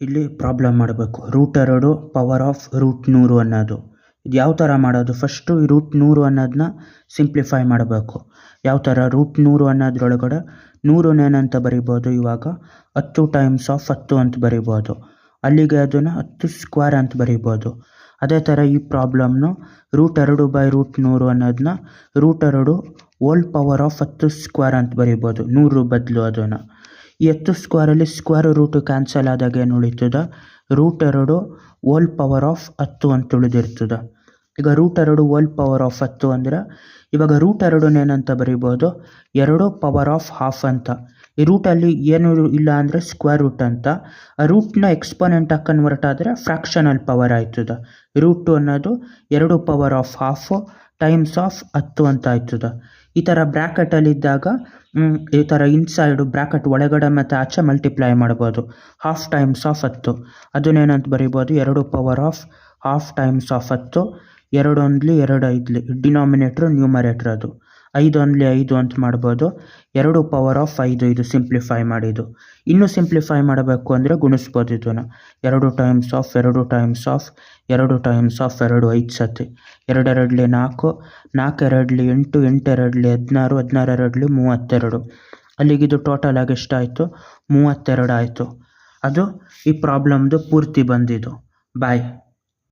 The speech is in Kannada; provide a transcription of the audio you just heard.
ಇಲ್ಲಿ ಪ್ರಾಬ್ಲಮ್ ಮಾಡಬೇಕು. √2 ಪವರ್ ಆಫ್ √100 ಅನ್ನೋದು ಇದು ಯಾವ ಥರ ಮಾಡೋದು? ಫಸ್ಟು ಈ √100 ಅನ್ನೋದನ್ನ ಸಿಂಪ್ಲಿಫೈ ಮಾಡಬೇಕು. ಯಾವ ಥರ? √100 ಅನ್ನೋದ್ರೊಳಗಡೆ 100 ಏನಂತ ಬರಿಬೋದು? ಇವಾಗ 10 ಟೈಮ್ಸ್ ಆಫ್ 10 ಅಂತ ಬರಿಬೋದು. ಅಲ್ಲಿಗೆ ಅದನ್ನು 10 ಸ್ಕ್ವೇರ್ ಅಂತ ಬರಿಬೋದು. ಅದೇ ಥರ ಈ ಪ್ರಾಬ್ಲಮ್ನು √2/√100 ಅನ್ನೋದನ್ನ √2 ಹೋಲ್ ಪವರ್ ಆಫ್ 10 ಸ್ಕ್ವೇರ್ ಅಂತ ಬರಿಬೋದು. 100 ಬದಲು ಅದನ್ನು ಈ 10 ಸ್ಕ್ವೇರಲ್ಲಿ ಸ್ಕ್ವೇರ್ ರೂಟು ಕ್ಯಾನ್ಸಲ್ ಆದಾಗ ಏನು ಉಳಿತದೆ? √2 ಹೋಲ್ ಪವರ್ ಆಫ್ 10 ಅಂತ ಉಳಿದಿರ್ತದೆ. ಈಗ √2 ಹೋಲ್ ಪವರ್ ಆಫ್ 10 ಅಂದರೆ ಇವಾಗ √2 ಏನಂತ ಬರಿಬೋದು? 2 ಪವರ್ ಆಫ್ ಹಾಫ್ ಅಂತ. ಈ ರೂಟಲ್ಲಿ ಏನು ಇಲ್ಲ ಅಂದರೆ ಸ್ಕ್ವೇರ್ ರೂಟ್ ಅಂತ. ಆ ರೂಟ್ನ ಎಕ್ಸ್ಪೋನೆಂಟಾಗಿ ಕನ್ವರ್ಟ್ ಆದರೆ ಫ್ರ್ಯಾಕ್ಷನಲ್ ಪವರ್ ಆಯ್ತದೆ. √2 ಅನ್ನೋದು 2 power of half times of 10 ಅಂತ ಆಯ್ತದೆ. ಈ ಥರ ಬ್ರ್ಯಾಕೆಟಲ್ಲಿದ್ದಾಗ ಈ ಥರ ಇನ್ಸೈಡು ಬ್ರ್ಯಾಕೆಟ್ ಒಳಗಡೆ ಮತ್ತು ಆಚೆ ಮಲ್ಟಿಪ್ಲೈ ಮಾಡ್ಬೋದು. ಹಾಫ್ ಟೈಮ್ಸ್ ಆಫ್ 10 ಅದನ್ನೇನಂತ ಬರಿಬೋದು? 2 power of half times of 10. 2 1 2 5 denominator ನ್ಯೂಮರೇಟ್ರ್ ಅದು 5 1 5 ಅಂತ ಮಾಡ್ಬೋದು. 2 ಪವರ್ ಆಫ್ 5 ಇದು ಸಿಂಪ್ಲಿಫೈ ಮಾಡಿದ್ದು. ಇನ್ನೂ ಸಿಂಪ್ಲಿಫೈ ಮಾಡಬೇಕು ಅಂದರೆ ಗುಣಿಸ್ಬೋದು ಇದನ್ನು. 2 times of 2 times of 2 times of 2 5 ಸತಿ. 2 2 4 4 2 8 8 2 16 16 2 32. ಅಲ್ಲಿಗಿದು ಟೋಟಲ್ ಆಗಿ ಎಷ್ಟಾಯಿತು? 32 ಆಯಿತು. ಅದು ಈ ಪ್ರಾಬ್ಲಮ್ದು ಪೂರ್ತಿ ಬಂದಿದ್ದು. ಬಾಯ್.